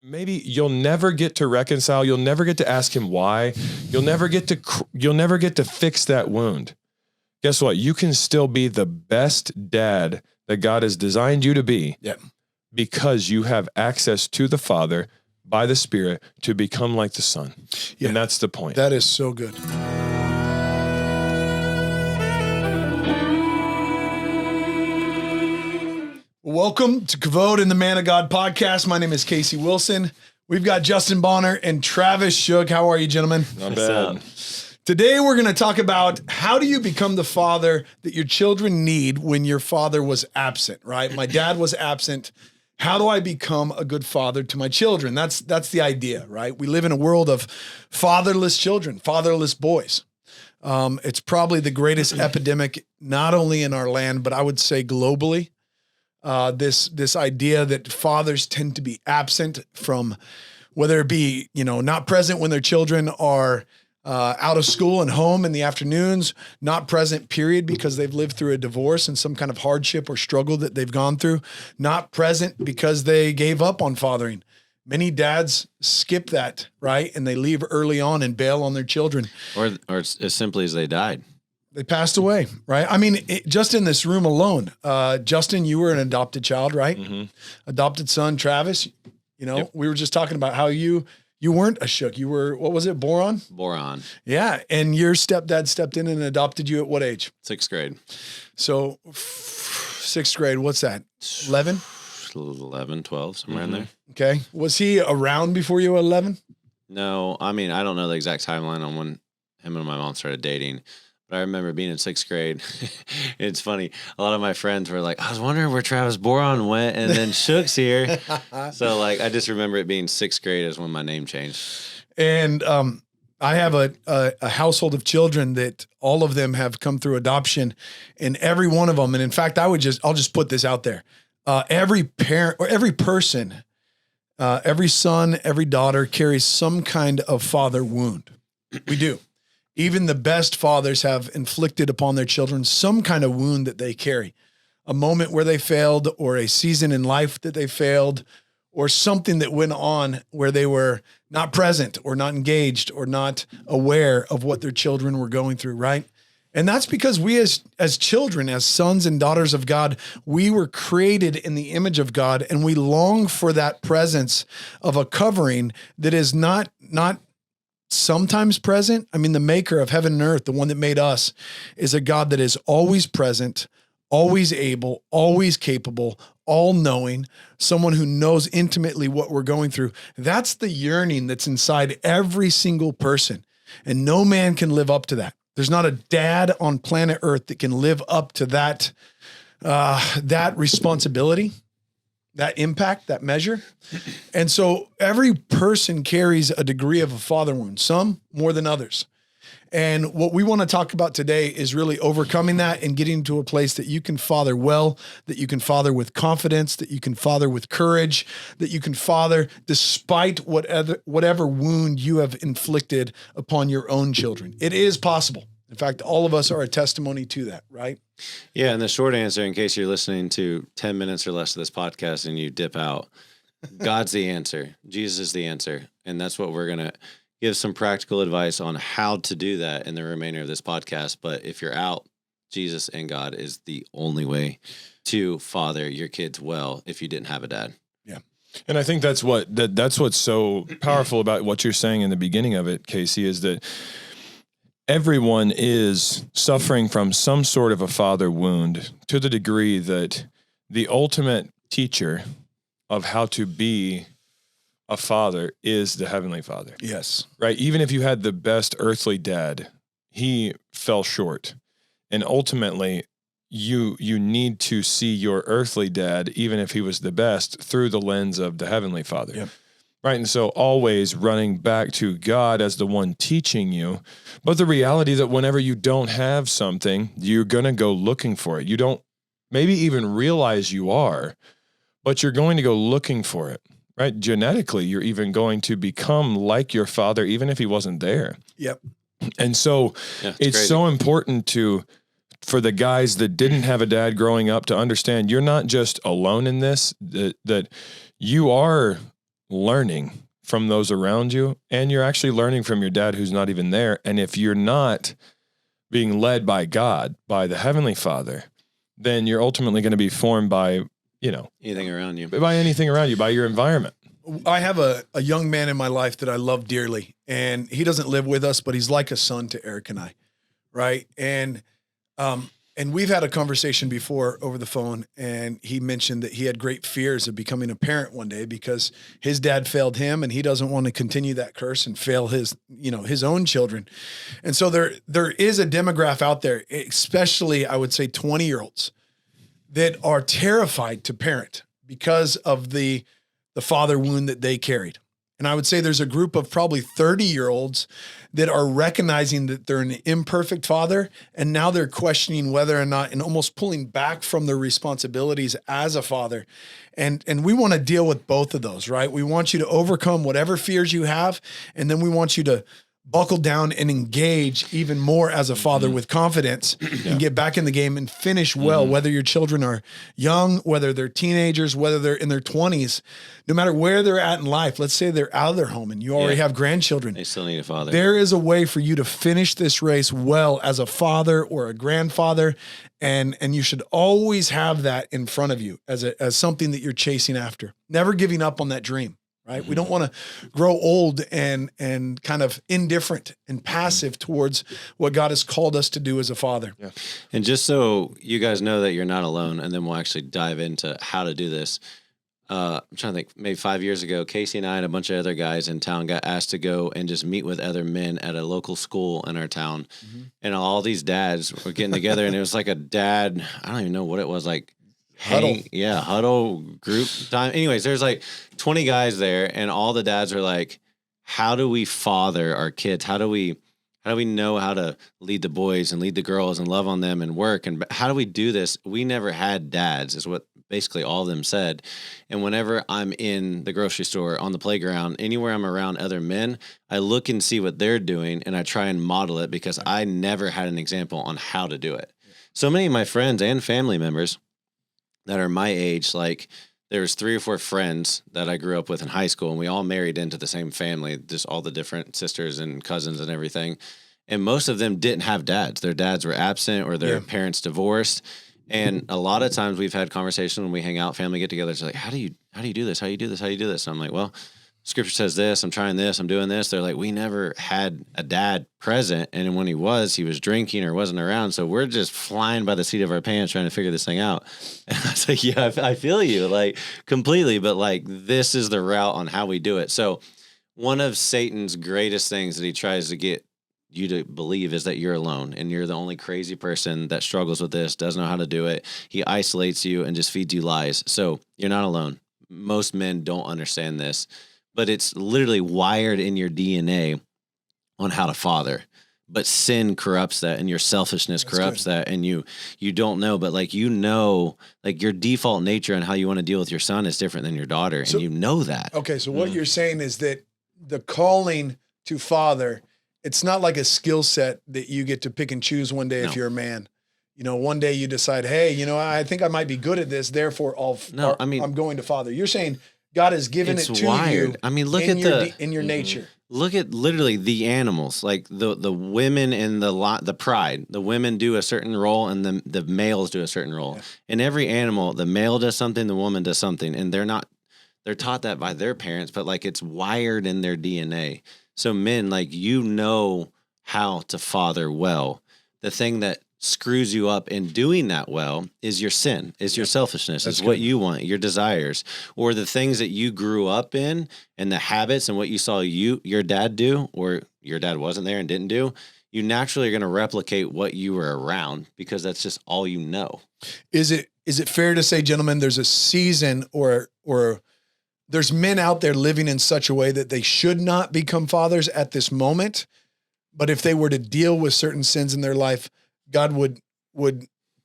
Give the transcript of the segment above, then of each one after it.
maybe you'll never get to reconcile. You'll never get to ask him why. You'll never get to fix that wound. Guess what? You can still be the best dad that God has designed you to be. Yep. Because you have access to the Father by the Spirit to become like the Son. Yeah. And that's the point. That is so good. Welcome to Kavod and the Man of God podcast. My name is Casey Wilson. We've got Justin Bohner and Travis Shook. How are you, gentlemen? Not bad. Today, we're going to talk about how do you become the father that your children need when your father was absent, right? My dad was absent. How do I become a good father to my children? That's the idea, right? We live in a world of fatherless children, fatherless boys. It's probably the greatest epidemic, not only in our land, but I would say globally. This idea that fathers tend to be absent from, whether it be, not present when their children are out of school and home in the afternoons, not present, period, because they've lived through a divorce and some kind of hardship or struggle that they've gone through, not present because they gave up on fathering. Many dads skip that, right? And they leave early on and bail on their children. Or as simply as they died. They passed away, right? I mean, just in this room alone, Justin, you were an adopted child, right? Mm-hmm. Adopted son, Travis, yep. We were just talking about how you weren't a Shook. You were, what was it, Boron? Boron. Yeah, and your stepdad stepped in and adopted you at what age? 6th grade. So 6th grade, what's that, 11? 11, 12, somewhere in there. Okay. Was he around before you were 11? No, I mean, I don't know the exact timeline on when him and my mom started dating. But I remember being in 6th grade. It's funny. A lot of my friends were like, I was wondering where Travis Boron went, and then Shook's here. So, I just remember it being 6th grade is when my name changed. And I have a household of children that all of them have come through adoption, and every one of them. And in fact, I'll just put this out there. Every parent or every person, every son, every daughter carries some kind of father wound. We do. Even the best fathers have inflicted upon their children some kind of wound that they carry, a moment where they failed, or a season in life that they failed, or something that went on where they were not present or not engaged or not aware of what their children were going through, right? And that's because we as children, as sons and daughters of God, we were created in the image of God, and we long for that presence of a covering that is not sometimes present. I mean, the maker of heaven and earth, the one that made us, is a God that is always present, always able, always capable, all-knowing, someone who knows intimately what we're going through. That's the yearning that's inside every single person, and no man can live up to that. There's not a dad on planet earth that can live up to that responsibility, that impact, that measure. And so every person carries a degree of a father wound, some more than others. And what we want to talk about today is really overcoming that and getting to a place that you can father well, that you can father with confidence, that you can father with courage, that you can father despite whatever wound you have inflicted upon your own children. It is possible. In fact, all of us are a testimony to that, right? Yeah, and the short answer, in case you're listening to 10 minutes or less of this podcast and you dip out, God's the answer. Jesus is the answer. And that's what we're going to give some practical advice on how to do that in the remainder of this podcast. But if you're out, Jesus and God is the only way to father your kids well if you didn't have a dad. Yeah. And I think that's what's so powerful about what you're saying in the beginning of it, Casey, is that everyone is suffering from some sort of a father wound to the degree that the ultimate teacher of how to be a father is the Heavenly Father. Yes. Right? Even if you had the best earthly dad, he fell short. And ultimately, you need to see your earthly dad, even if he was the best, through the lens of the Heavenly Father. Yep. Right. And so always running back to God as the one teaching you. But the reality that whenever you don't have something, you're going to go looking for it. You don't maybe even realize you are, but you're going to go looking for it. Right? Genetically, you're even going to become like your father, even if he wasn't there. Yep. And so it's so important for the guys that didn't have a dad growing up to understand you're not just alone in this, that you are learning from those around you, and you're actually learning from your dad who's not even there. And if you're not being led by God, by the Heavenly Father, then you're ultimately going to be formed by, anything around you, by anything around you, by your environment. I have a young man in my life that I love dearly, and he doesn't live with us, but he's like a son to Eric and I, right? And we've had a conversation before over the phone, and he mentioned that he had great fears of becoming a parent one day because his dad failed him, and he doesn't want to continue that curse and fail his own children. And so there is a demographic out there, especially I would say 20-year-olds that are terrified to parent because of the father wound that they carried. And I would say there's a group of probably 30-year-olds that are recognizing that they're an imperfect father, and now they're questioning whether or not, and almost pulling back from their responsibilities as a father. And we want to deal with both of those, right? We want you to overcome whatever fears you have, and then we want you to buckle down and engage even more as a father with confidence and get back in the game and finish well, whether your children are young, whether they're teenagers, whether they're in their 20s, no matter where they're at in life. Let's say they're out of their home and you already have grandchildren. They still need a father. There is a way for you to finish this race well as a father or a grandfather. And you should always have that in front of you as something that you're chasing after, never giving up on that dream. Right? We don't want to grow old and kind of indifferent and passive towards what God has called us to do as a father. Yeah. And just so you guys know that you're not alone, and then we'll actually dive into how to do this. I'm trying to think, maybe 5 years ago, Casey and I and a bunch of other guys in town got asked to go and just meet with other men at a local school in our town. And all these dads were getting together, and it was like a dad, I don't even know what it was, like huddle group time. Anyways, there's like 20 guys there, and all the dads are like, how do we father our kids? How do we know how to lead the boys and lead the girls and love on them and work? And how do we do this? We never had dads, is what basically all of them said. And whenever I'm in the grocery store, on the playground, anywhere I'm around other men, I look and see what they're doing, and I try and model it because I never had an example on how to do it. So many of my friends and family members that are my age, like there's 3 or 4 friends that I grew up with in high school, and we all married into the same family, just all the different sisters and cousins and everything. And most of them didn't have dads. Their dads were absent or their parents divorced. And a lot of times we've had conversations when we hang out, family get together. It's like, how do you do this? How do you do this? How do you do this? And I'm like, well, Scripture says this, I'm trying this, I'm doing this. They're like, we never had a dad present. And when he was drinking or wasn't around. So we're just flying by the seat of our pants trying to figure this thing out. And I was like, yeah, I feel you, like completely. But like, this is the route on how we do it. So one of Satan's greatest things that he tries to get you to believe is that you're alone and you're the only crazy person that struggles with this, doesn't know how to do it. He isolates you and just feeds you lies. So you're not alone. Most men don't understand this. But it's literally wired in your DNA on how to father. But sin corrupts that, and your selfishness corrupts that, and you don't know. But like like your default nature and how you want to deal with your son is different than your daughter, and you know that. Okay, so what you're saying is that the calling to father, it's not like a skill set that you get to pick and choose one day if you're a man. One day you decide, hey, I think I might be good at this, therefore I'm going to father. You're saying God has given it to you. I mean, look in your nature. Look at literally the animals, like the women in the pride. The women do a certain role, and the males do a certain role. Yeah. In every animal, the male does something, the woman does something, and they're taught that by their parents, but like it's wired in their DNA. So men, like how to father well. The thing that screws you up in doing that well is your sin, is your selfishness, is what you want, your desires, or the things that you grew up in and the habits and what you saw your dad do, or your dad wasn't there and didn't do. You naturally are going to replicate what you were around because that's just all you know. Is it fair to say, gentlemen, there's a season or there's men out there living in such a way that they should not become fathers at this moment, but if they were to deal with certain sins in their life, God would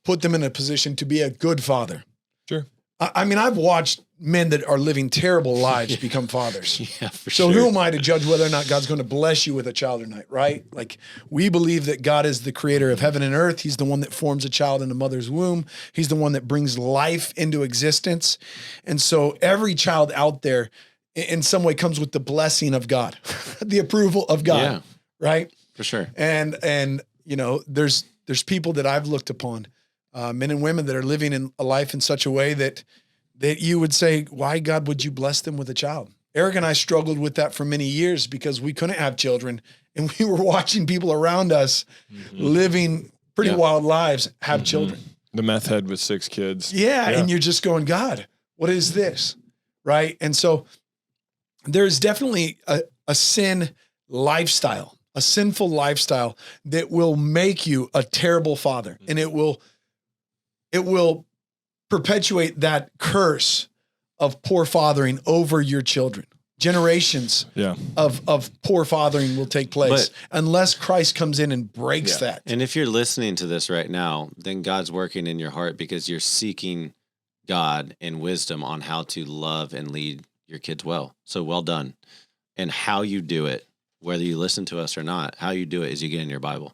put them in a position to be a good father. Sure. I mean, I've watched men that are living terrible lives become fathers. Yeah, for so sure. Who am I to judge whether or not God's going to bless you with a child or not, right? Like, we believe that God is the creator of heaven and earth. He's the one that forms a child in a mother's womb. He's the one that brings life into existence. And so every child out there in some way comes with the blessing of God, the approval of God. Yeah. Right. For sure. And, you know, there's people that I've looked upon, men and women that are living in a life in such a way that you would say, why, God, would you bless them with a child? Eric and I struggled with that for many years because we couldn't have children, and we were watching people around us living pretty wild lives have children. The meth head with 6 kids. Yeah. And you're just going, God, what is this? Right. And so there's definitely a sin lifestyle, a sinful lifestyle that will make you a terrible father. And it will perpetuate that curse of poor fathering over your children. Generations of poor fathering will take place unless Christ comes in and breaks that. And if you're listening to this right now, then God's working in your heart because you're seeking God and wisdom on how to love and lead your kids well. So well done. And how you do it, whether you listen to us or not, how you do it is you get in your Bible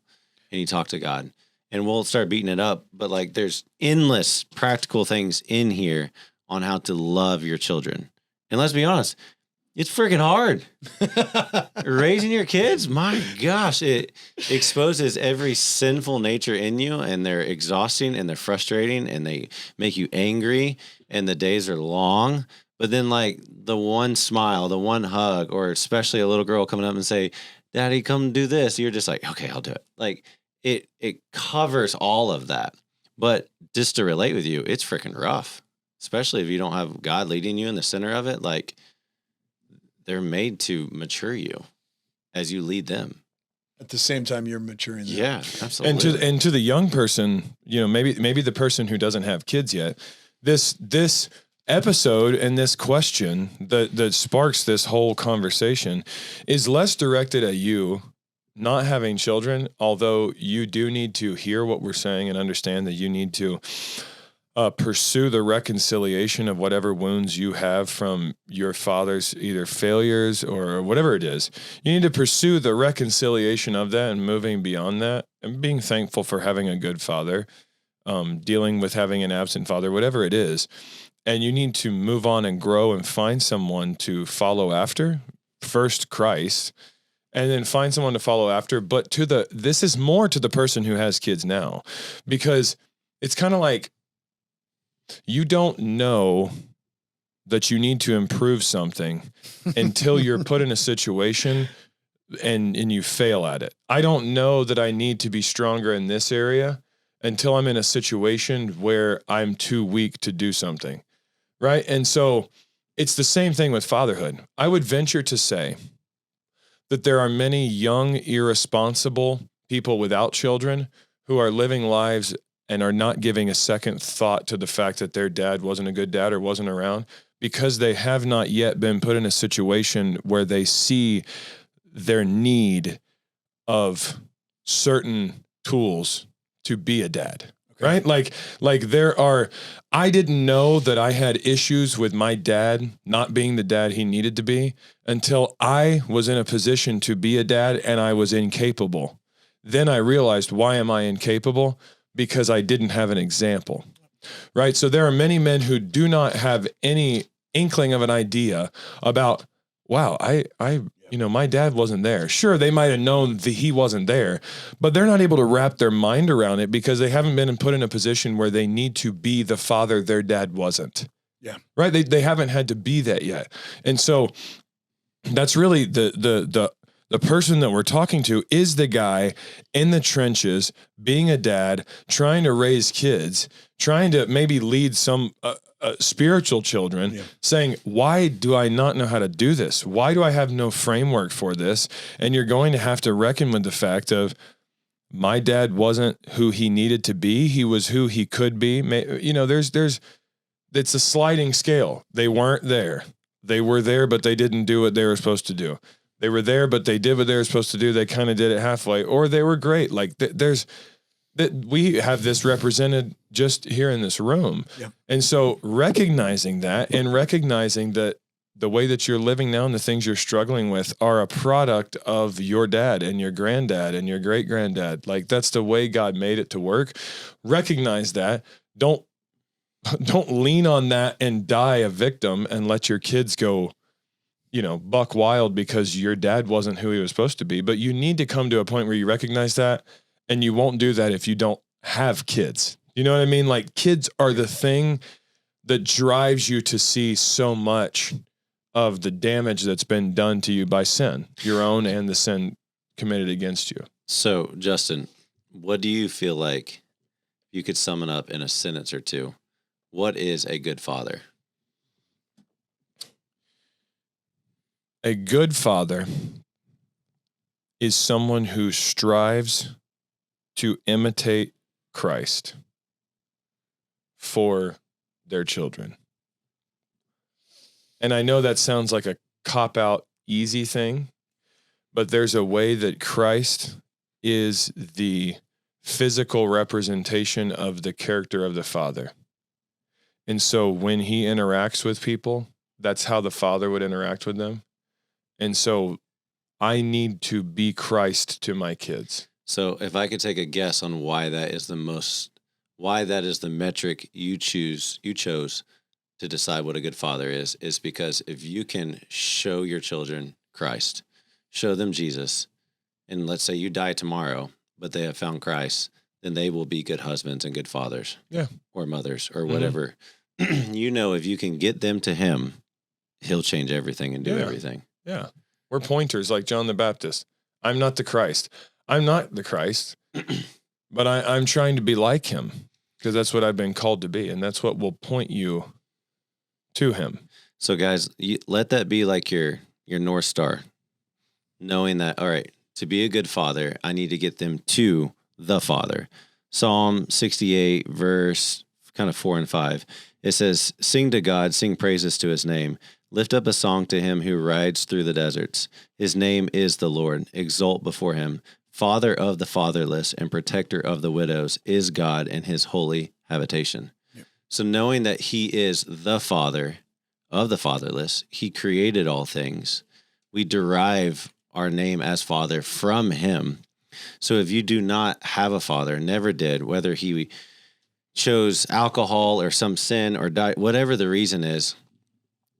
and you talk to God. And we'll start beating it up. But like there's endless practical things in here on how to love your children. And let's be honest, it's freaking hard. Raising your kids, my gosh, it exposes every sinful nature in you, and they're exhausting and they're frustrating and they make you angry and the days are long. But then like the one smile, the one hug, or especially a little girl coming up and say, Daddy, come do this. You're just like, okay, I'll do it. Like it covers all of that. But just to relate with you, it's freaking rough, especially if you don't have God leading you in the center of it. Like they're made to mature you as you lead them. At the same time, you're maturing them. Yeah, absolutely. And to the young person, you know, maybe the person who doesn't have kids yet, this episode and this question that sparks this whole conversation is less directed at you not having children, although you do need to hear what we're saying and understand that you need to pursue the reconciliation of whatever wounds you have from your father's either failures or whatever it is. You need to pursue the reconciliation of that and moving beyond that and being thankful for having a good father, dealing with having an absent father, whatever it is. And you need to move on and grow and find someone to follow after, first Christ, and then find someone to follow after. But this is more to the person who has kids now, because it's kind of like, you don't know that you need to improve something until you're put in a situation and you fail at it. I don't know that I need to be stronger in this area until I'm in a situation where I'm too weak to do something, right? And so it's the same thing with fatherhood. I would venture to say that there are many young, irresponsible people without children who are living lives and are not giving a second thought to the fact that their dad wasn't a good dad or wasn't around, because they have not yet been put in a situation where they see their need of certain tools to be a dad, right? Like I didn't know that I had issues with my dad not being the dad he needed to be until I was in a position to be a dad and I was incapable. Then I realized, why am I incapable? Because I didn't have an example, right? So there are many men who do not have any inkling of an idea about, wow, my dad wasn't there. Sure, they might have known that he wasn't there, but they're not able to wrap their mind around it because they haven't been put in a position where they need to be the father their dad wasn't. Yeah. Right? They haven't had to be that yet. And so that's really the person that we're talking to is the guy in the trenches, being a dad, trying to raise kids, trying to maybe lead some spiritual children, saying, why do I not know how to do this? Why do I have no framework for this? And you're going to have to reckon with the fact of, my dad wasn't who he needed to be. He was who he could be. You know, it's a sliding scale. They weren't there. They were there, but they didn't do what they were supposed to do. They were there, but they did what they were supposed to do. They kind of did it halfway, or they were great. Like we have this represented just here in this room. Yeah. And so recognizing that and recognizing that the way that you're living now and the things you're struggling with are a product of your dad and your granddad and your great granddad. Like that's the way God made it to work. Recognize that. Don't lean on that and die a victim and let your kids go buck wild because your dad wasn't who he was supposed to be. But you need to come to a point where you recognize that, and you won't do that if you don't have kids. You know what I mean? Like, kids are the thing that drives you to see so much of the damage that's been done to you by sin, your own and the sin committed against you. So, Justin, what do you feel like you could sum it up in a sentence or two? What is a good father? A good father is someone who strives to imitate Christ for their children. And I know that sounds like a cop-out, easy thing, but there's a way that Christ is the physical representation of the character of the Father. And so when he interacts with people, that's how the Father would interact with them. And so I need to be Christ to my kids. So if I could take a guess on why that is the metric you chose to decide what a good father is because if you can show your children Christ, show them Jesus, and let's say you die tomorrow, but they have found Christ, then they will be good husbands and good fathers. Yeah. Or mothers or whatever. If you can get them to him, he'll change everything and do everything. Yeah. We're pointers like John the Baptist. I'm not the Christ. I'm not the Christ, but I'm trying to be like him because that's what I've been called to be. And that's what will point you to him. So guys, let that be like your North Star, knowing that, all right, to be a good father, I need to get them to the Father. Psalm 68, verse kind of 4 and 5. It says, sing to God, sing praises to his name. Lift up a song to him who rides through the deserts. His name is the Lord. Exult before him. Father of the fatherless and protector of the widows is God in his holy habitation. Yep. So knowing that he is the Father of the fatherless, he created all things. We derive our name as Father from him. So if you do not have a father, never did, whether he chose alcohol or some sin or died, whatever the reason is,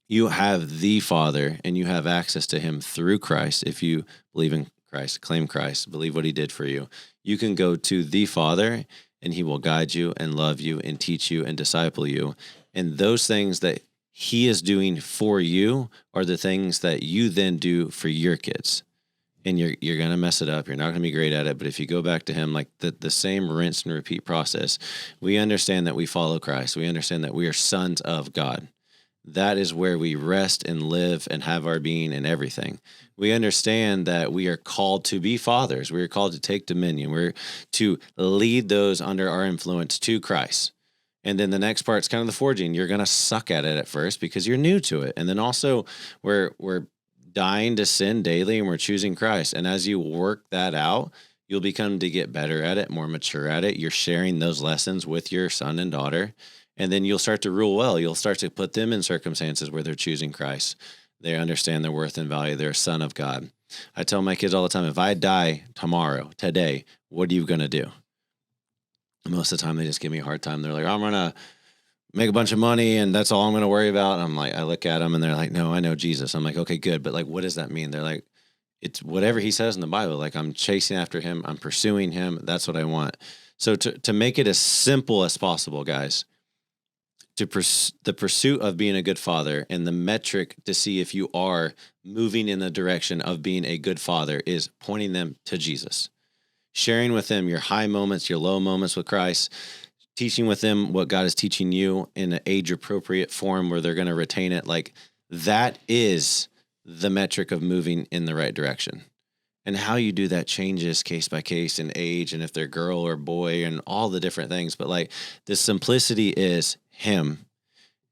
you have the Father and you have access to him through Christ. If you believe in Christ, claim Christ, believe what he did for you, you can go to the Father and he will guide you and love you and teach you and disciple you. And those things that he is doing for you are the things that you then do for your kids. And you're going to mess it up. You're not going to be great at it. But if you go back to him, like the same rinse and repeat process, we understand that we follow Christ. We understand that we are sons of God. That is where we rest and live and have our being and everything. We understand that we are called to be fathers. We are called to take dominion. We're to lead those under our influence to Christ. And then the next part's kind of the forging. You're going to suck at it at first because you're new to it. And then also we're dying to sin daily and we're choosing Christ. And as you work that out, you'll become to get better at it, more mature at it. You're sharing those lessons with your son and daughter. And then you'll start to rule well. You'll start to put them in circumstances where they're choosing Christ. They understand their worth and value. They're a son of God. I tell my kids all the time, if I die today, what are you going to do? And most of the time, they just give me a hard time. They're like, I'm going to make a bunch of money and that's all I'm going to worry about. And I'm like, I look at them and they're like, no, I know Jesus. I'm like, okay, good. But like, what does that mean? They're like, it's whatever he says in the Bible. Like, I'm chasing after him. I'm pursuing him. That's what I want. So to make it as simple as possible, guys, the pursuit of being a good father and the metric to see if you are moving in the direction of being a good father is pointing them to Jesus, sharing with them your high moments, your low moments with Christ, teaching with them what God is teaching you in an age appropriate form where they're going to retain it. Like, that is the metric of moving in the right direction. And how you do that changes case by case in age and if they're girl or boy and all the different things. But like, the simplicity is him.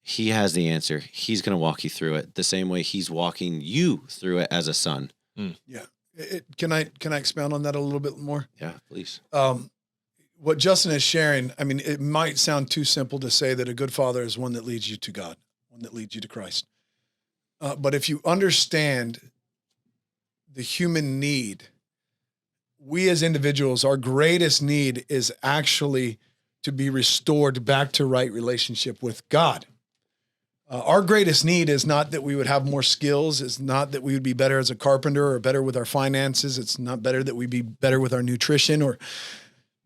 He has the answer. He's going to walk you through it the same way he's walking you through it as a son. Yeah. Can I expound on that a little bit more? Yeah, please. What Justin is sharing, I mean, it might sound too simple to say that a good father is one that leads you to God, one that leads you to Christ. But if you understand the human need, we as individuals, our greatest need is actually to be restored back to right relationship with God. Our greatest need is not that we would have more skills. It's not that we would be better as a carpenter or better with our finances. It's not better that we be better with our nutrition or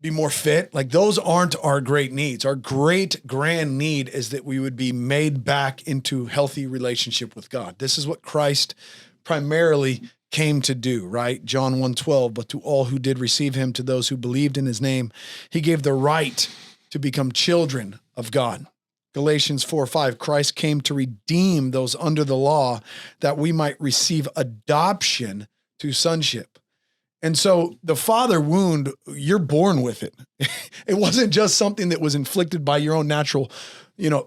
be more fit. Like those aren't our great needs. Our great grand need is that we would be made back into healthy relationship with God. This is what Christ primarily came to do, right? John 1:12, but to all who did receive him, to those who believed in his name, he gave the right to become children of God. Galatians 4:5, Christ came to redeem those under the law that we might receive adoption to sonship. And so the father wound, you're born with it. It wasn't just something that was inflicted by your own natural,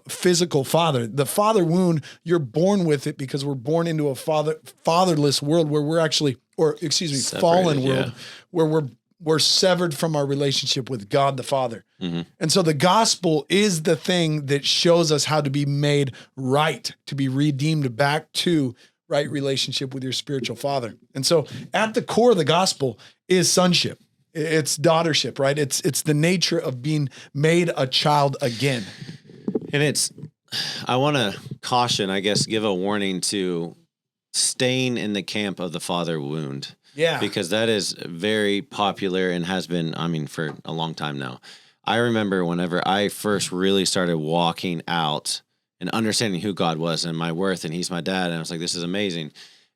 physical father. The father wound, you're born with it because we're born into a fatherless world where we're actually, Separated, fallen world, where we're severed from our relationship with God the Father. Mm-hmm. And so the gospel is the thing that shows us how to be made right, to be redeemed back to right relationship with your spiritual father. And so at the core of the gospel is sonship. It's daughtership, right? It's the nature of being made a child again. And I want to caution, I guess, give a warning to staying in the camp of the father wound. Yeah. Because that is very popular and has been, for a long time now. I remember whenever I first really started walking out and understanding who God was and my worth, and he's my dad, and I was like, this is amazing.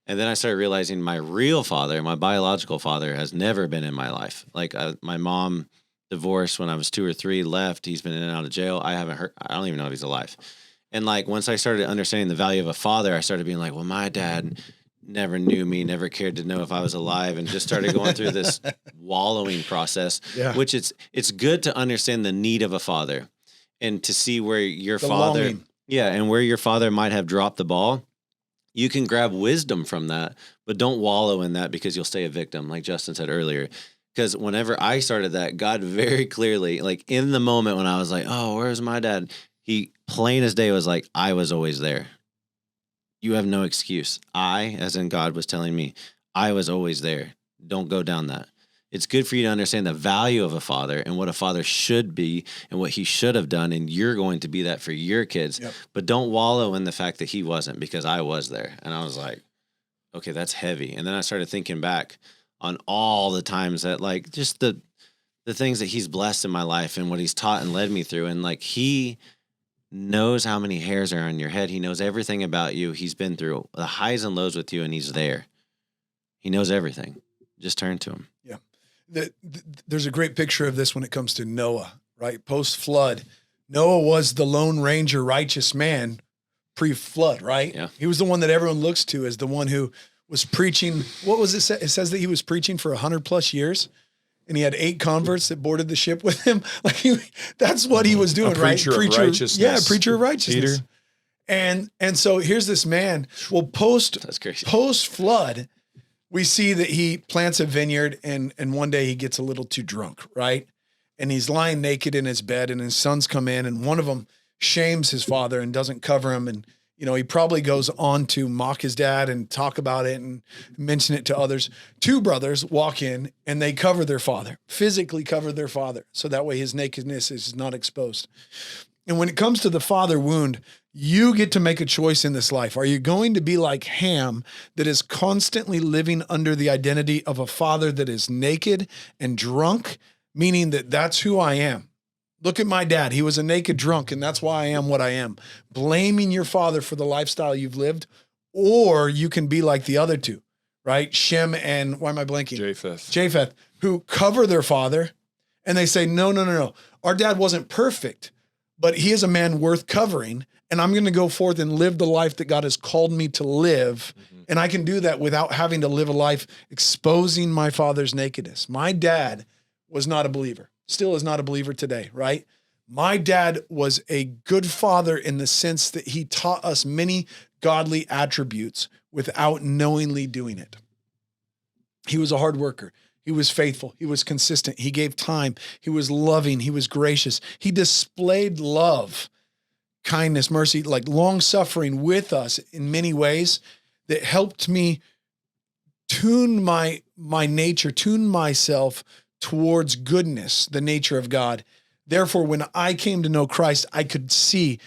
And then I started realizing my real father, my biological father, has never been in my life. Like my mom divorced when I was 2 or 3, left. He's been in and out of jail. I don't even know if he's alive. And like once I started understanding the value of a father, I started being like, well, my dad never knew me, never cared to know if I was alive, and just started going through this wallowing process, which it's good to understand the need of a father and to see where your father, longing. and where your father might have dropped the ball. You can grab wisdom from that, but don't wallow in that because you'll stay a victim, like Justin said earlier. Because whenever I started that, God very clearly, like in the moment when I was like, oh, where's my dad? He plain as day was like, I was always there. You have no excuse. I, as in God, was telling me, I was always there. Don't go down that. It's good for you to understand the value of a father and what a father should be and what he should have done, and you're going to be that for your kids. Yep. But don't wallow in the fact that he wasn't, because I was there. And I was like, okay, that's heavy. And then I started thinking back on all the times that, like, just the things that he's blessed in my life and what he's taught and led me through. And like, he knows how many hairs are on your head. He knows everything about you. He's been through the highs and lows with you, and he's there. He knows everything. Just turn to him. Yeah. There's a great picture of this when it comes to Noah, right? Post-flood, Noah was the Lone Ranger righteous man pre-flood, right? Yeah. He was the one that everyone looks to as the one who was preaching. What was it? It says that he was preaching for 100 plus years, and he had 8 converts that boarded the ship with him. Like that's what he was doing, right? Preacher of righteousness. Yeah, preacher of righteousness. Peter. And so here's this man. Well, That's crazy. Post-flood, we see that he plants a vineyard, and one day he gets a little too drunk, right? And he's lying naked in his bed, and his sons come in, and one of them shames his father and doesn't cover him. And, he probably goes on to mock his dad and talk about it and mention it to others. 2 brothers walk in, and they cover their father, physically cover their father. So that way his nakedness is not exposed. And when it comes to the father wound, you get to make a choice in this life. Are you going to be like Ham, that is constantly living under the identity of a father that is naked and drunk, meaning that that's who I am? Look at my dad. He was a naked drunk, and that's why I am what I am. Blaming your father for the lifestyle you've lived, or you can be like the other 2, right? Shem and, why am I blanking? Japheth, who cover their father, and they say, no. Our dad wasn't perfect, but he is a man worth covering, and I'm going to go forth and live the life that God has called me to live. Mm-hmm. And I can do that without having to live a life exposing my father's nakedness. My dad was not a believer, still is not a believer today, right? My dad was a good father in the sense that he taught us many godly attributes without knowingly doing it. He was a hard worker. He was faithful. He was consistent. He gave time. He was loving. He was gracious. He displayed love, kindness, mercy, like long suffering with us in many ways that helped me tune my nature, tune myself towards goodness, the nature of God. Therefore, when I came to know Christ, I could see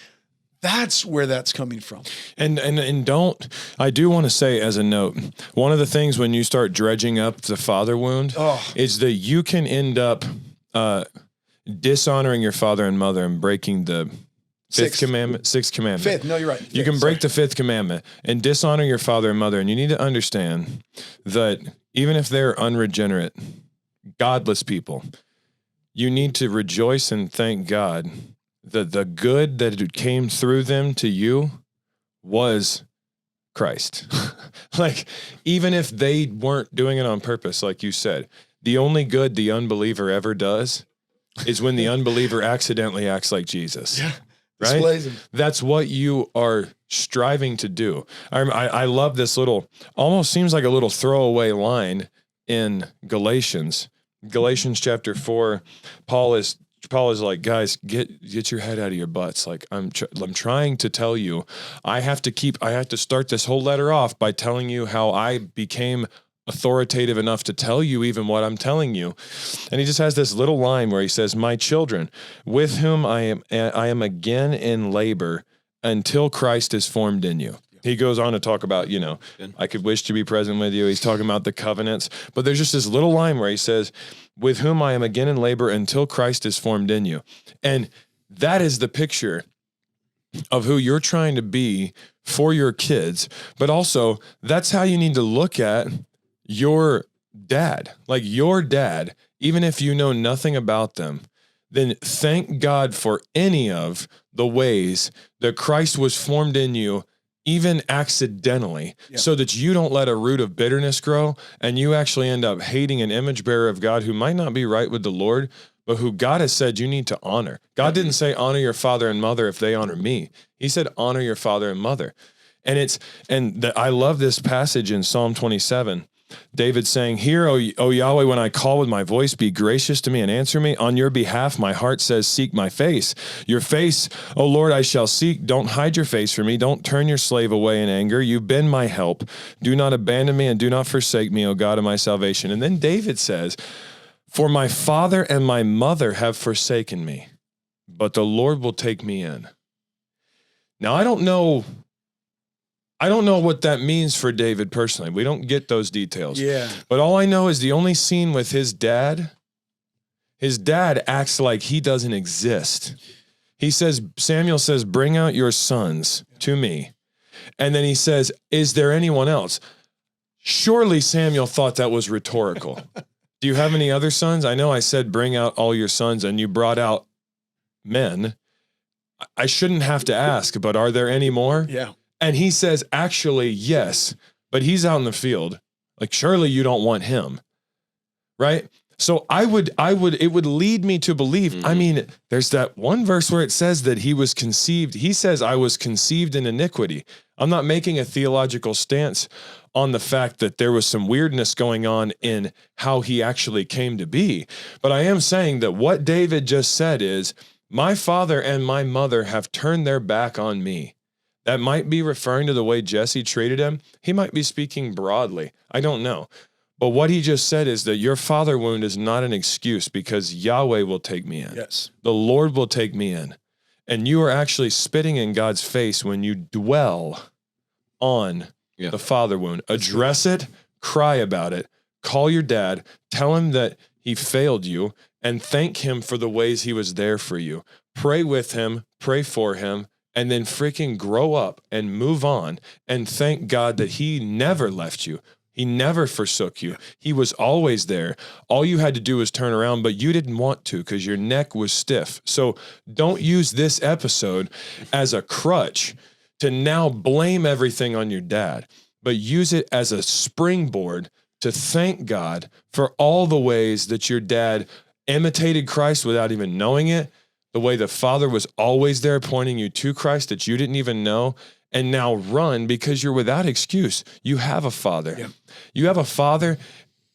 That's where that's coming from. And don't, I do want to say as a note, one of the things when you start dredging up the father wound is that you can end up dishonoring your father and mother and breaking the sixth commandment. Fifth. No, you're right. You can break the fifth commandment and dishonor your father and mother. And you need to understand that even if they're unregenerate, godless people, you need to rejoice and thank God that the good that came through them to you was Christ. Like, even if they weren't doing it on purpose, like you said, the only good the unbeliever ever does is when the unbeliever accidentally acts like Jesus. Yeah. Right? Displays him. That's what you are striving to do. I love this little, almost seems like a little throwaway line in Galatians chapter 4. Paul is like, guys, get your head out of your butts. Like, I'm trying to tell you, I have to start this whole letter off by telling you how I became authoritative enough to tell you even what I'm telling you. And he just has this little line where he says, my children, with whom I am again in labor until Christ is formed in you. He goes on to talk about, I could wish to be present with you. He's talking about the covenants, but there's just this little line where he says, with whom I am again in labor until Christ is formed in you. And that is the picture of who you're trying to be for your kids. But also that's how you need to look at your dad, like your dad, even if you know nothing about them, then thank God for any of the ways that Christ was formed in you, even accidentally, so that you don't let a root of bitterness grow and you actually end up hating an image bearer of God who might not be right with the Lord, but who God has said you need to honor. God didn't say honor your father and mother if they honor me. He said honor your father and mother. I love this passage in Psalm 27. David saying, hear, O Yahweh, when I call with my voice, be gracious to me and answer me. On your behalf, my heart says, seek my face. Your face, O Lord, I shall seek. Don't hide your face from me. Don't turn your slave away in anger. You've been my help. Do not abandon me and do not forsake me, O God of my salvation. And then David says, for my father and my mother have forsaken me, but the Lord will take me in. Now, I don't know what that means for David personally. We don't get those details. Yeah. But all I know is the only scene with his dad acts like he doesn't exist. Samuel says, bring out your sons to me. And then he says, is there anyone else? Surely Samuel thought that was rhetorical. Do you have any other sons? I know I said, bring out all your sons, and you brought out men. I shouldn't have to ask, but are there any more? Yeah. And he says, actually, yes, but he's out in the field. Like, surely you don't want him. Right? So it would lead me to believe, I mean, there's that one verse where it says that he was conceived. He says, I was conceived in iniquity. I'm not making a theological stance on the fact that there was some weirdness going on in how he actually came to be. But I am saying that what David just said is, my father and my mother have turned their back on me. That might be referring to the way Jesse treated him. He might be speaking broadly. I don't know. But what he just said is that your father wound is not an excuse because Yahweh will take me in. Yes. The Lord will take me in. And you are actually spitting in God's face when you dwell on the father wound. Address it, cry about it, call your dad, tell him that he failed you, and thank him for the ways he was there for you. Pray with him, pray for him, and then freaking grow up and move on and thank God that he never left you. He never forsook you. He was always there. All you had to do was turn around, but you didn't want to because your neck was stiff. So don't use this episode as a crutch to now blame everything on your dad, but use it as a springboard to thank God for all the ways that your dad imitated Christ without even knowing it, the way the Father was always there pointing you to Christ that you didn't even know, and now run because you're without excuse. You have a Father. Yeah. You have a Father,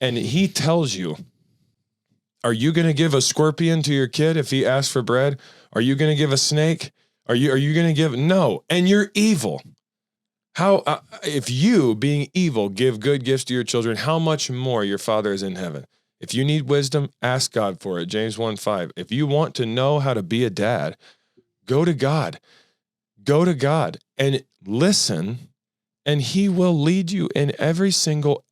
and he tells you, are you going to give a scorpion to your kid if he asks for bread? Are you going to give a snake? Are you going to give? No. And you're evil. How, if you, being evil, give good gifts to your children, how much more your Father is in heaven? If you need wisdom, ask God for it. James 1:5. If you want to know how to be a dad, go to God. Go to God and listen, and he will lead you in every single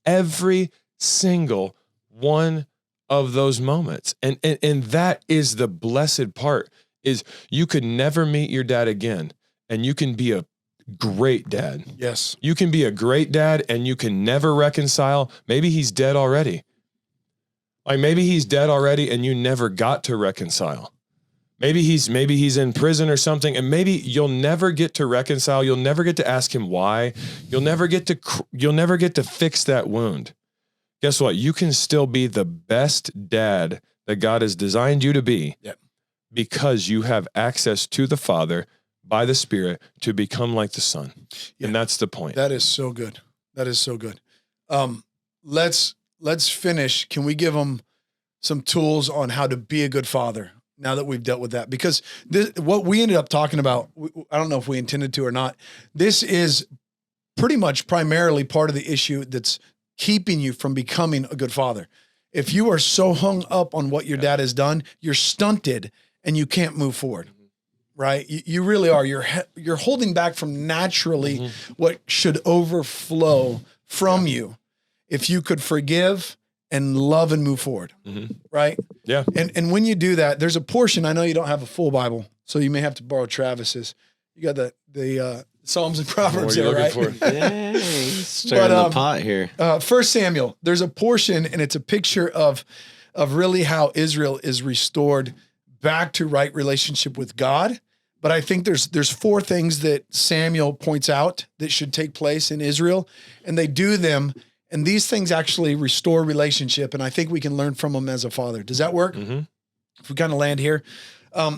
one of those moments. And that is the blessed part, is you could never meet your dad again, and you can be a great dad. Yes. You can be a great dad and you can never reconcile. Maybe he's dead already. Like maybe he's dead already and you never got to reconcile. Maybe he's in prison or something, and maybe you'll never get to reconcile. You'll never get to ask him why. You'll never get to fix that wound. Guess what? You can still be the best dad that God has designed you to be. Yep. Because you have access to the Father by the Spirit to become like the Son. Yeah. And that's the point. That is so good. That is so good. Let's finish. Can we give them some tools on how to be a good father now that we've dealt with that? Because what we ended up talking about, I don't know if we intended to or not. This is pretty much primarily part of the issue that's keeping you from becoming a good father. If you are so hung up on what your dad has done, you're stunted and you can't move forward. Right? You really are. You're holding back from naturally what should overflow from you if you could forgive and love and move forward. Right? Yeah. And when you do that, there's a portion, I know you don't have a full Bible, so you may have to borrow Travis's. You got the Psalms and Proverbs there, right? For? Dang, stirring the pot here. 1 Samuel, there's a portion, and it's a picture of really how Israel is restored back to right relationship with God. But I think there's 4 things that Samuel points out that should take place in Israel, and they do them. And these things actually restore relationship. And I think we can learn from them as a father. Does that work? If we kind of land here.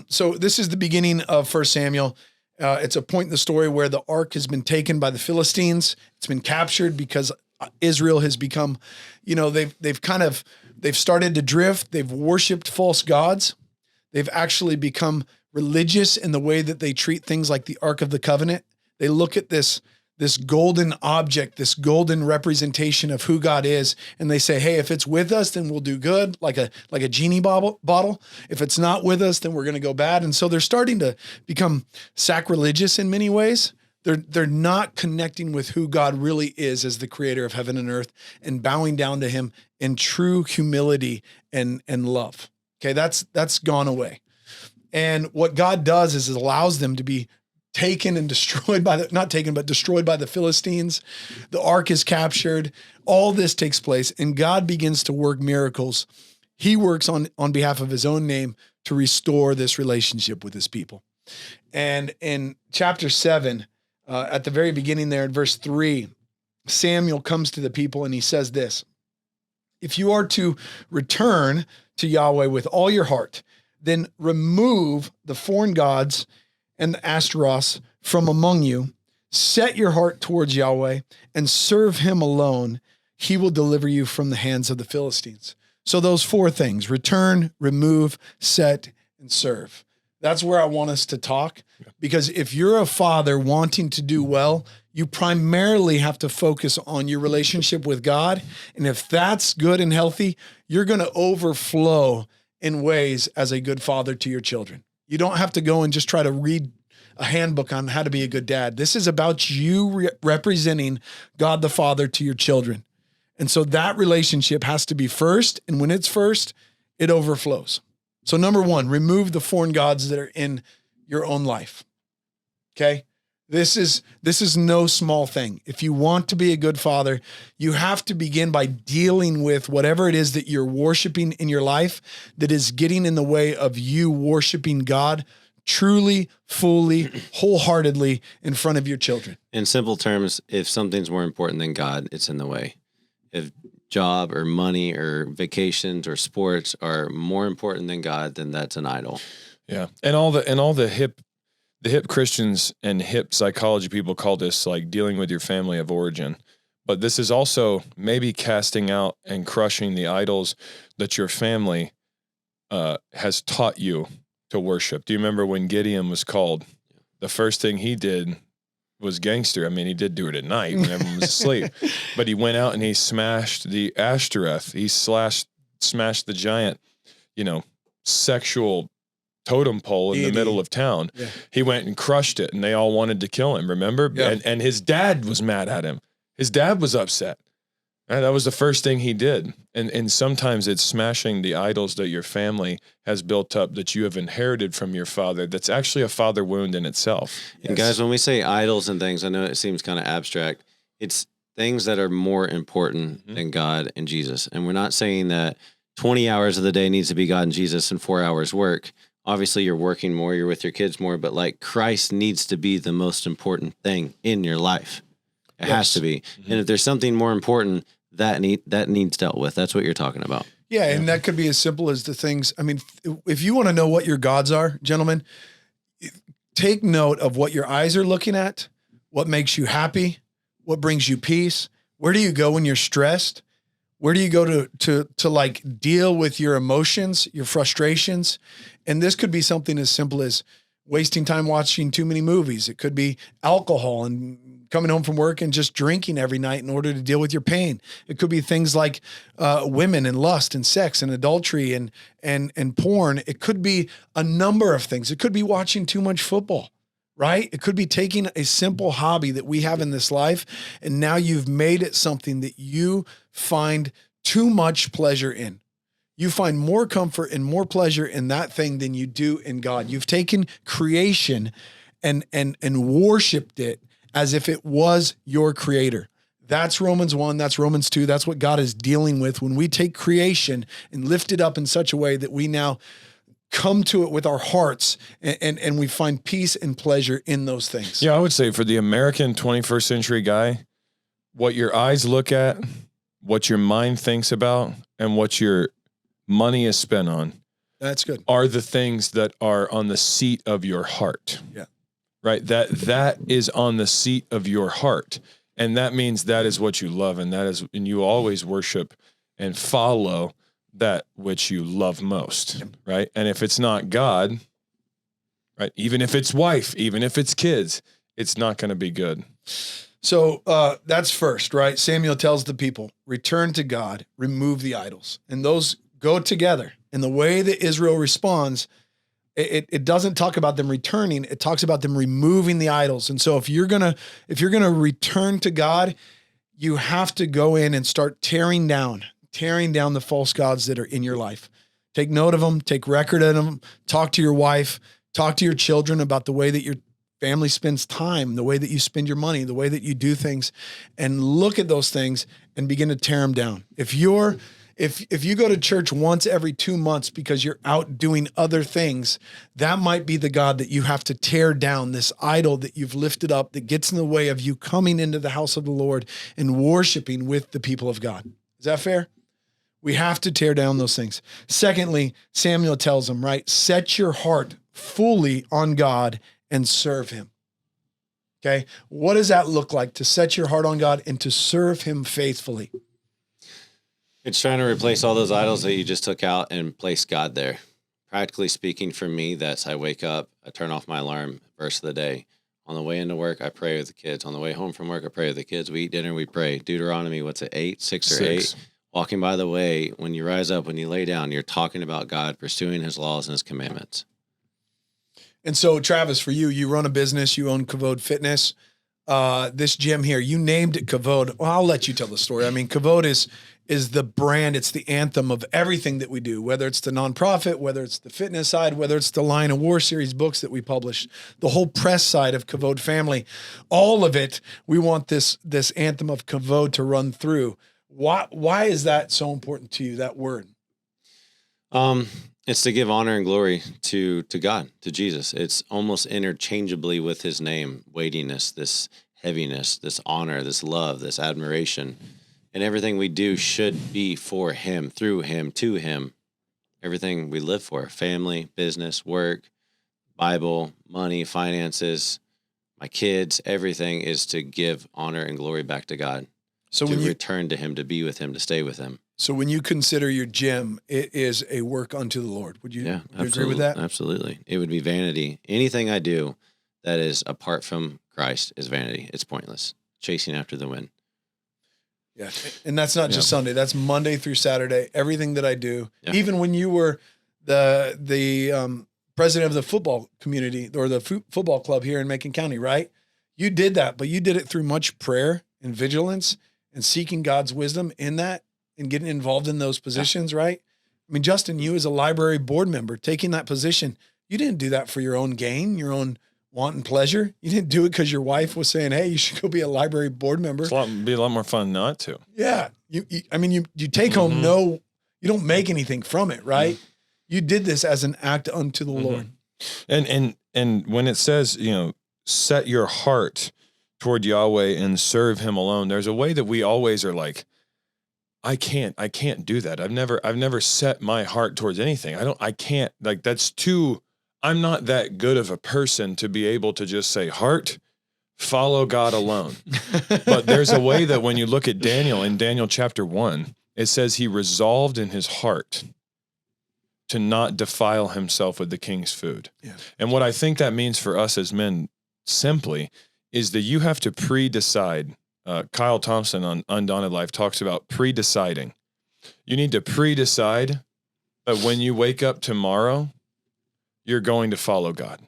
So this is the beginning of 1 Samuel. It's a point in the story where the ark has been taken by the Philistines. It's been captured because Israel has become, they've started to drift. They've worshiped false gods. They've actually become religious in the way that they treat things like the Ark of the Covenant. They look at this golden object, this golden representation of who God is, and they say, hey, if it's with us, then we'll do good, like a genie bottle. If it's not with us, then we're going to go bad. And so they're starting to become sacrilegious in many ways. They're not connecting with who God really is as the creator of heaven and earth and bowing down to him in true humility and love. Okay, that's gone away. And what God does is it allows them to be taken and destroyed destroyed by the Philistines. The ark is captured. All this takes place, and God begins to work miracles. He works on behalf of his own name to restore this relationship with his people. And in chapter 7, at the very beginning there in verse 3, Samuel comes to the people and he says this: if you are to return to Yahweh with all your heart, then remove the foreign gods and the Ashtaroths from among you. Set your heart towards Yahweh and serve him alone. He will deliver you from the hands of the Philistines. So those 4 things: return, remove, set, and serve. That's where I want us to talk, because if you're a father wanting to do well, you primarily have to focus on your relationship with God. And if that's good and healthy, you're going to overflow in ways as a good father to your children. You don't have to go and just try to read a handbook on how to be a good dad. This is about you representing God the Father to your children. And so that relationship has to be first. And when it's first, it overflows. So number 1, remove the foreign gods that are in your own life. Okay? This is no small thing. If you want to be a good father, you have to begin by dealing with whatever it is that you're worshiping in your life that is getting in the way of you worshiping God truly, fully, wholeheartedly in front of your children. In simple terms, if something's more important than God, it's in the way. If job or money or vacations or sports are more important than God, then that's an idol. Yeah. And all the hip Christians and hip psychology people call this like dealing with your family of origin. But this is also maybe casting out and crushing the idols that your family has taught you to worship. Do you remember when Gideon was called? The first thing he did was gangster. I mean, he did do it at night when everyone was asleep. But he went out and he smashed the Ashtoreth. He smashed the giant, sexual totem pole in the Deity. middle of town. Yeah. He went and crushed it, and they all wanted to kill him, remember? Yeah. And his dad was mad at him. His dad was upset. And that was the first thing he did. And sometimes it's smashing the idols that your family has built up that you have inherited from your father. That's actually a father wound in itself. And guys, when we say idols and things, I know it seems kind of abstract. It's things that are more important than God and Jesus. And we're not saying that 20 hours of the day needs to be God and Jesus and 4 hours work. Obviously, you're working more, you're with your kids more, but like Christ needs to be the most important thing in your life. It has to be. And if there's something more important, that needs dealt with. That's what you're talking about. Yeah, and that could be as simple as the things. I mean, if you want to know what your gods are, gentlemen, take note of what your eyes are looking at, what makes you happy, what brings you peace. Where do you go when you're stressed? Where do you go to like deal with your emotions, your frustrations? And this could be something as simple as wasting time watching too many movies. It could be alcohol and coming home from work and just drinking every night in order to deal with your pain. It could be things like women and lust and sex and adultery and porn. It could be a number of things. It could be watching too much football, right? It could be taking a simple hobby that we have in this life, and now you've made it something that you find too much pleasure in. You find more comfort and more pleasure in that thing than you do in God. You've taken creation and worshiped it as if it was your creator. That's Romans 1, that's Romans 2. That's what God is dealing with when we take creation and lift it up in such a way that we now come to it with our hearts and we find peace and pleasure in those things. Yeah, I would say for the American 21st century guy, what your eyes look at, what your mind thinks about, and what your money is spent on, that's good, are the things that are on the seat of your heart. Yeah. Right. That is on the seat of your heart. And that means that is what you love. And you always worship and follow that which you love most. Yep. Right. And if it's not God, right, even if it's wife, even if it's kids, it's not going to be good. So that's first, right? Samuel tells the people, return to God, remove the idols. And those go together. And the way that Israel responds, it doesn't talk about them returning. It talks about them removing the idols. And so if you're gonna return to God, you have to go in and start tearing down the false gods that are in your life. Take note of them, take record of them, talk to your wife, talk to your children about the way that your family spends time, the way that you spend your money, the way that you do things, and look at those things and begin to tear them down. If you go to church once every 2 months because you're out doing other things, that might be the God that you have to tear down, this idol that you've lifted up that gets in the way of you coming into the house of the Lord and worshiping with the people of God. Is that fair? We have to tear down those things. Secondly, Samuel tells them, right, set your heart fully on God and serve him. Okay. What does that look like, to set your heart on God and to serve him faithfully? It's trying to replace all those idols that you just took out and place God there. Practically speaking, for me, that's I wake up, I turn off my alarm, verse of the day. On the way into work, I pray with the kids. On the way home from work, I pray with the kids. We eat dinner, we pray. Deuteronomy, what's it, 8, 6 or 8? Walking by the way, when you rise up, when you lay down, you're talking about God, pursuing his laws and his commandments. And so, Travis, for you run a business, you own Kavod Fitness. This gym here, you named it Kavod. Well, I'll let you tell the story. I mean, Kavod is the brand, it's the anthem of everything that we do, whether it's the nonprofit, whether it's the fitness side, whether it's the Lion of War series books that we publish, the whole press side of Kavod family, all of it, we want this anthem of Kavod to run through. Why is that so important to you, that word? It's to give honor and glory to God, to Jesus. It's almost interchangeably with his name, weightiness, this heaviness, this honor, this love, this admiration. And everything we do should be for him, through him, to him. Everything we live for, family, business, work, Bible, money, finances, my kids, everything is to give honor and glory back to God. So to return to him, to be with him, to stay with him. So when you consider your gym, it is a work unto the Lord. Would you, you agree with that? Absolutely. It would be vanity. Anything I do that is apart from Christ is vanity. It's pointless. Chasing after the wind. Yeah. And that's not just Sunday. That's Monday through Saturday. Everything that I do, even when you were the president of the football community or the football club here in Macon County, right? You did that, but you did it through much prayer and vigilance and seeking God's wisdom in that and getting involved in those positions, right? I mean, Justin, you as a library board member, taking that position, you didn't do that for your own gain, your own want and pleasure. You didn't do it because your wife was saying, hey, you should go be a library board member. It'd be a lot more fun not to. Yeah. You take home you don't make anything from it, right? You did this as an act unto the Lord. And when it says, set your heart toward Yahweh and serve him alone, there's a way that we always are like, I can't do that. I've never set my heart towards anything. I'm not that good of a person to be able to just say, heart, follow God alone. But there's a way that when you look at Daniel, in Daniel chapter 1, it says he resolved in his heart to not defile himself with the king's food. Yeah. And what I think that means for us as men simply is that you have to pre-decide. Kyle Thompson on Undaunted Life talks about pre-deciding. You need to pre-decide that when you wake up tomorrow, you're going to follow God.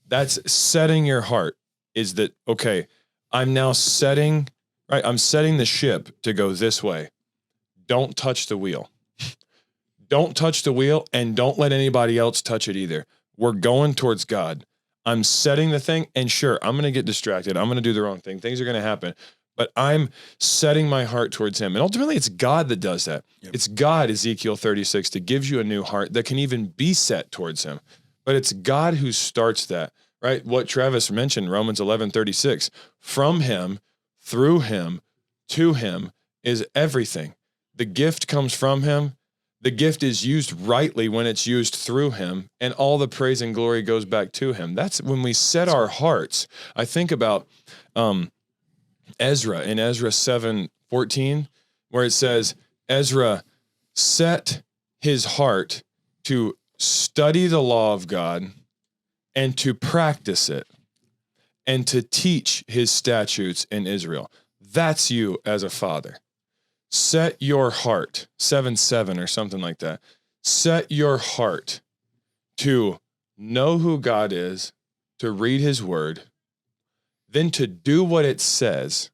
That's setting your heart, is that, okay, I'm setting the ship to go this way. Don't touch the wheel. Don't touch the wheel, and don't let anybody else touch it either. We're going towards God. I'm setting the thing, and sure, I'm going to get distracted. I'm going to do the wrong thing. Things are going to happen, but I'm setting my heart towards him. And ultimately, it's God that does that. Yep. It's God, Ezekiel 36, that gives you a new heart that can even be set towards him. But it's God who starts that, right? What Travis mentioned, Romans 11:36, from him, through him, to him is everything. The gift comes from him. The gift is used rightly when it's used through him, and all the praise and glory goes back to him. That's when we set our hearts. I think about Ezra in Ezra 7:14, where it says, Ezra set his heart to study the law of God and to practice it and to teach his statutes in Israel. That's you as a father. Set your heart, 7:7 or something like that. Set your heart to know who God is, to read his word, then to do what it says,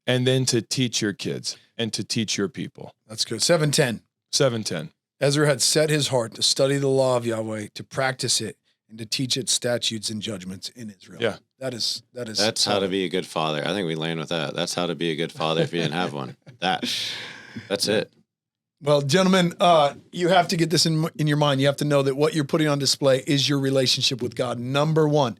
and then to teach your kids and to teach your people. That's good. 7:10. 7:10. Ezra had set his heart to study the law of Yahweh, to practice it, and to teach its statutes and judgments in Israel. Yeah. That's how to be a good father. I think we land with that. That's how to be a good father if you didn't have one. That's it. Well, gentlemen, you have to get this in your mind. You have to know that what you're putting on display is your relationship with God. Number one,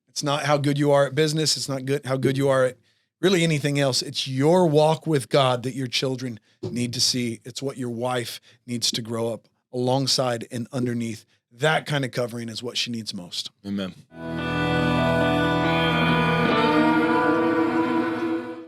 it's not how good you are at business. It's not how good you are at really anything else. It's your walk with God that your children need to see. It's what your wife needs to grow up alongside and underneath. That kind of covering is what she needs most. Amen.